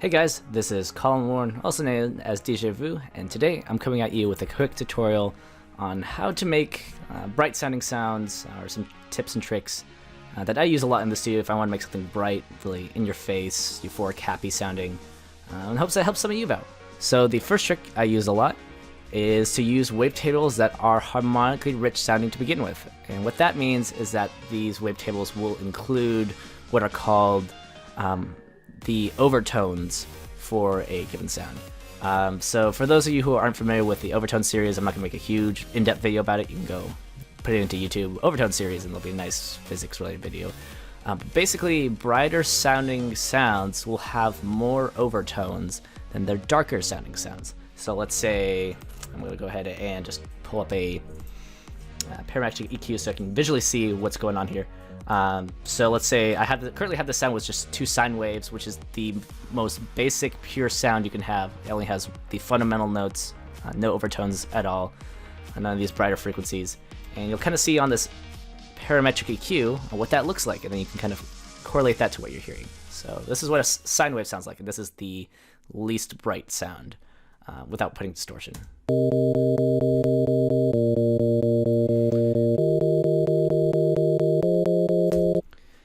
Hey guys, this is Colin Warren, also known as Deja Vu, and today I'm coming at you with a quick tutorial on how to make bright sounding sounds, or some tips and tricks that I use a lot in the studio if I want to make something bright, really in your face, euphoric, happy sounding, and hopes that helps some of you out. So the first trick I use a lot is to use wavetables that are harmonically rich sounding to begin with. And what that means is that these wavetables will include what are called the overtones for a given sound. So for those of you who aren't familiar with the overtone series, I'm not going to make a huge in-depth video about it. You can go put it into YouTube, overtone series, and there'll be a nice physics-related video. But basically, brighter sounding sounds will have more overtones than their darker sounding sounds. So let's say, I'm going to go ahead and just pull up a parametric EQ so I can visually see what's going on here. So let's say I currently have the sound with just two sine waves, which is the most basic pure sound you can have. It only has the fundamental notes, no overtones at all, and none of these brighter frequencies. And you'll kind of see on this parametric EQ what that looks like, and then you can kind of correlate that to what you're hearing. So this is what a sine wave sounds like, and this is the least bright sound without putting distortion.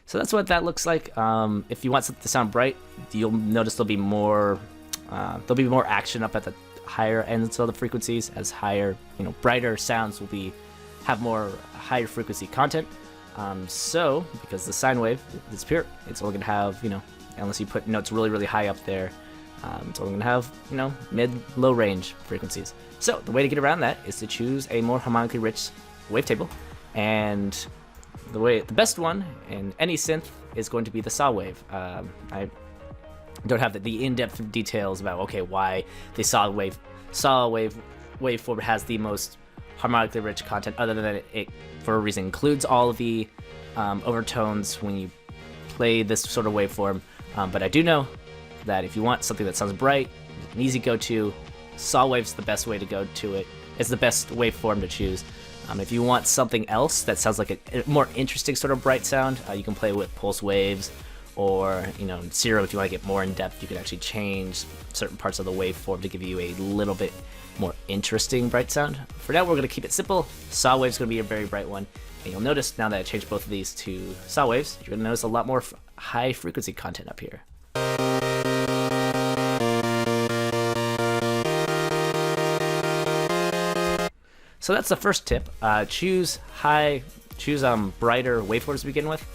So that's what that looks like. If you want something to sound bright, you'll notice there'll be more action up at the higher ends of the frequencies, as higher, brighter sounds will have more higher frequency content. So because the sine wave is pure, it's only gonna have, unless you put notes really, really high up there, it's only gonna have, mid-low range frequencies. So the way to get around that is to choose a more harmonically rich wavetable, and the best one in any synth is going to be the saw wave. I don't have the in-depth details about why the saw wave waveform has the most harmonically rich content, other than it for a reason includes all of the overtones when you play this sort of waveform. But I do know that if you want something that sounds bright, an easy go-to, saw wave's the best way to go to it. It's the best waveform to choose. If you want something else that sounds like a more interesting sort of bright sound, you can play with pulse waves, or Zero. If you want to get more in depth, you can actually change certain parts of the waveform to give you a little bit more interesting bright sound. For now, we're going to keep it simple. Saw wave's going to be a very bright one, and you'll notice now that I changed both of these to saw waves, you're going to notice a lot more high frequency content up here. So that's the first tip. Choose brighter waveforms to begin with.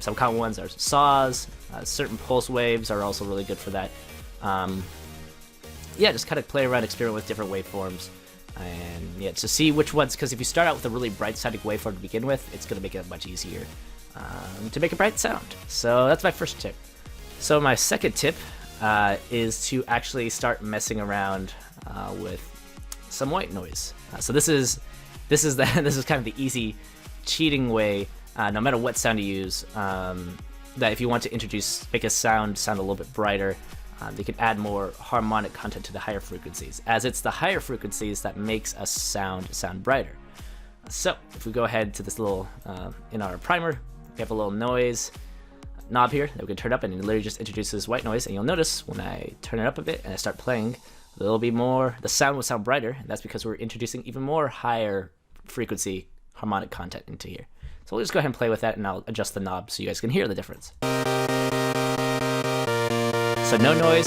Some common ones are saws. Certain pulse waves are also really good for that. Just kind of play around, experiment with different waveforms, and to see which ones. Because if you start out with a really bright sounding waveform to begin with, it's going to make it much easier to make a bright sound. So that's my first tip. So my second tip is to actually start messing around with some white noise. So this is kind of the easy cheating way, no matter what sound you use, that if you want to make a sound a little bit brighter, you can add more harmonic content to the higher frequencies, as it's the higher frequencies that makes a sound brighter. So if we go ahead to this little, in our primer, we have a little noise knob here that we can turn up, and it literally just introduces white noise, and you'll notice when I turn it up a bit and I start playing, the sound will sound brighter, and that's because we're introducing even more higher frequency harmonic content into here. So we'll just go ahead and play with that, and I'll adjust the knob so you guys can hear the difference. So no noise.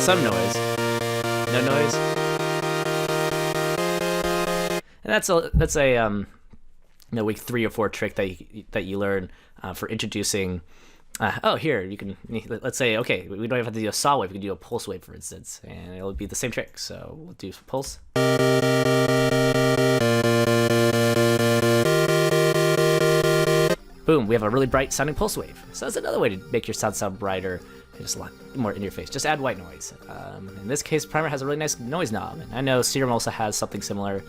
Some noise. No noise. And that's a week 3 or 4 trick that you learn for introducing. Here you can, let's say, we don't even have to do a saw wave, we can do a pulse wave, for instance, and it'll be the same trick. So we'll do pulse. Boom, we have a really bright sounding pulse wave. So that's another way to make your sound brighter, and just a lot more in your face. Just add white noise. In this case, Primer has a really nice noise knob, and I know Serum also has something similar.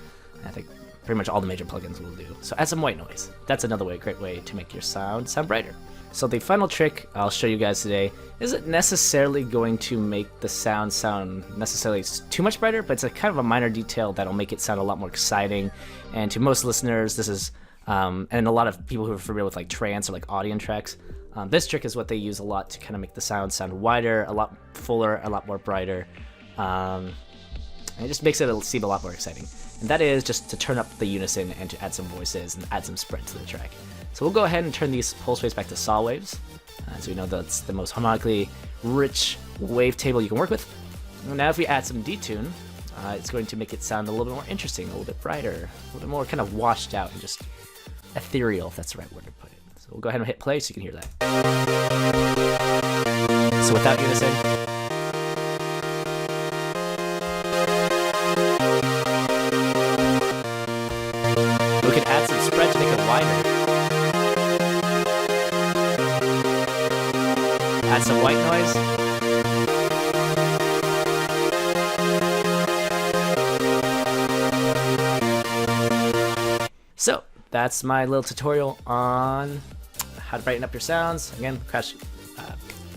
I think pretty much all the major plugins will do. So add some white noise. That's another great way to make your sound brighter. So the final trick I'll show you guys today isn't necessarily going to make the sound necessarily too much brighter, but it's a kind of a minor detail that'll make it sound a lot more exciting. And to most listeners, this is And a lot of people who are familiar with like trance or like audience tracks, this trick is what they use a lot to kind of make the sound wider, a lot fuller, a lot more brighter. And it just makes it seem a lot more exciting. And that is just to turn up the unison and to add some voices and add some spread to the track. So we'll go ahead and turn these pulse waves back to saw waves. So we know that's the most harmonically rich wavetable you can work with. And now if we add some detune, it's going to make it sound a little bit more interesting, a little bit brighter, a little bit more kind of washed out and just ethereal, if that's the right word to put it. So we'll go ahead and hit play so you can hear that. So without unison, we can add some spread to make it wider. Add some white noise. So that's my little tutorial on how to brighten up your sounds. Again,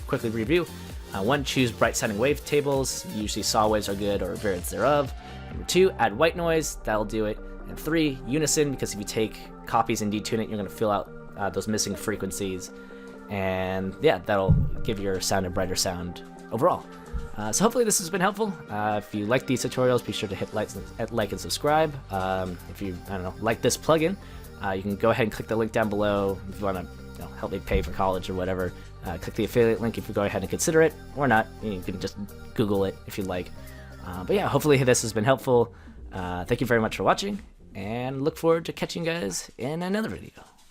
quickly review. 1, choose bright sounding wavetables. Usually saw waves are good or variants thereof. Number 2, add white noise. That'll do it. And 3, unison, because if you take copies and detune it, you're going to fill out those missing frequencies. And yeah, that'll give your sound a brighter sound overall. So hopefully this has been helpful. If you like these tutorials, be sure to hit like and subscribe. If you, like this plugin, you can go ahead and click the link down below if you want to help me pay for college or whatever. Click the affiliate link if you go ahead and consider it, or not. You can just Google it if you'd like. But yeah, hopefully this has been helpful. Thank you very much for watching, and look forward to catching you guys in another video.